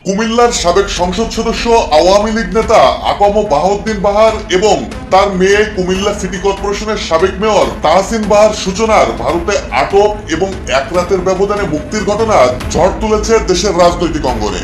কুমিল্লার সাবেক সংসদ সদস্য আওয়ামী লীগ নেতা আকম বাহাউদ্দিন বাহার এবং তার মেয়ে কুমিল্লা সিটি কর্পোরেশনের সাবেক মেয়র তাহসিন বাহার সূচনার ভারতে আটক এবং এক রাতের ব্যবধানে মুক্তির ঘটনা ঝড় তুলেছে দেশের রাজনৈতিক অঙ্গনে।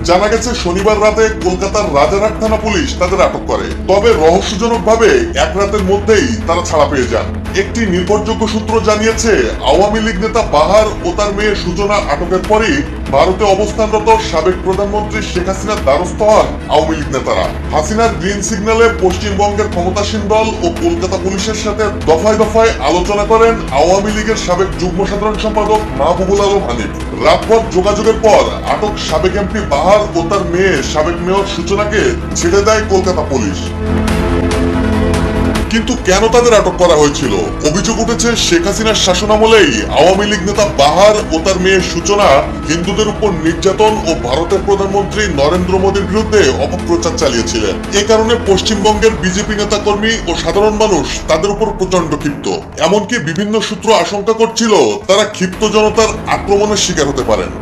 জানা গেছে শনিবার রাতে কলকাতার রাজারহাট থানা পুলিশ তাদের আটক করে, তবে রহস্যজনকভাবে এক রাতের মধ্যেই তারা ছাড়া পেয়ে যান। একটি নির্ভরযোগ্য সূত্র জানিয়েছে আওয়ামী লীগ নেতা বাহার ও তার মেয়ে সূচনা আটকের পরই ভারতে অবস্থানরত সাবেক প্রধানমন্ত্রী শেখ হাসিনার দ্বারস্থ হন আওয়ামী লীগ নেতারা। হাসিনার গ্রিন সিগন্যালে পশ্চিমবঙ্গের ক্ষমতাসীন দল ও কলকাতা পুলিশের সাথে দফায় দফায় আলোচনা করেন আওয়ামী লীগের সাবেক যুগ্ম সাধারণ সম্পাদক মাহবুবুল আলম হানিফ। রাতভর যোগাযোগের পর আটক সাবেক এমপি বাহার ও তার মেয়ে সাবেক মেয়র সূচনাকে ছেড়ে দেয় কলকাতা পুলিশ। কিন্তু কেন তাদের আটক করা হয়েছিল? অভিযোগ উঠেছে শেখ হাসিনার শাসনামলেই আওয়ামী লীগ নেতা বাহার ও তার মেয়ে সূচনা হিন্দুদের উপর নির্যাতন ও ভারতের প্রধানমন্ত্রী নরেন্দ্র মোদীর বিরুদ্ধে অপপ্রচার চালিয়েছিলেন। এ কারণে পশ্চিমবঙ্গের বিজেপি নেতাকর্মী ও সাধারণ মানুষ তাদের উপর প্রচন্ড ক্ষিপ্ত। এমনকি বিভিন্ন সূত্র আশঙ্কা করছিল তারা ক্ষিপ্ত জনতার আক্রমণের শিকার হতে পারেন।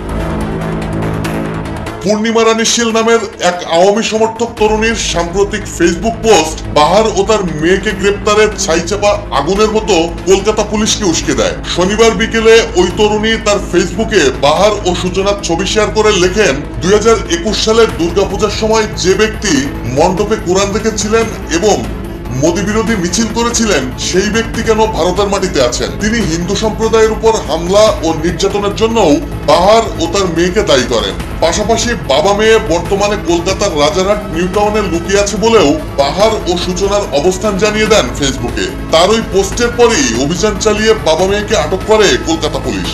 পূর্ণিমা রানী শীল নামের এক আওয়ামী সমর্থক তরুণীর সাম্প্রতিক ফেসবুক পোস্ট বাহার ও তার মেয়েকে গ্রেপ্তারের ছাইচাপা আগুনের মতো কলকাতা পুলিশকে উস্কে দেয়। শনিবার বিকেলে ওই তরুণী তার ফেসবুকে বাহার ও সূচনার ছবি শেয়ার করে লেখেন, 2021 সালের দুর্গাপূজার সময় যে ব্যক্তি মণ্ডপে কোরআন রেখেছিলেন এবং মোদী বিরোধী মিছিল করেছিলেন সেই ব্যক্তি কেন ভারতের মাটিতে আছেন? তিনি হিন্দু সম্প্রদায়ের উপর হামলা ও নির্যাতনের জন্যও বাহার ও তার মেয়েকে দায়ী করেন। পাশাপাশি বাবা মেয়ে বর্তমানে কলকাতার রাজারহাট নিউ টাউনে লুকিয়ে আছে বলেও বাহার ও সূচনার অবস্থান জানিয়ে দেন ফেসবুকে। তার ওই পোস্টের পরেই অভিযান চালিয়ে বাবা মেয়েকে আটক করে কলকাতা পুলিশ।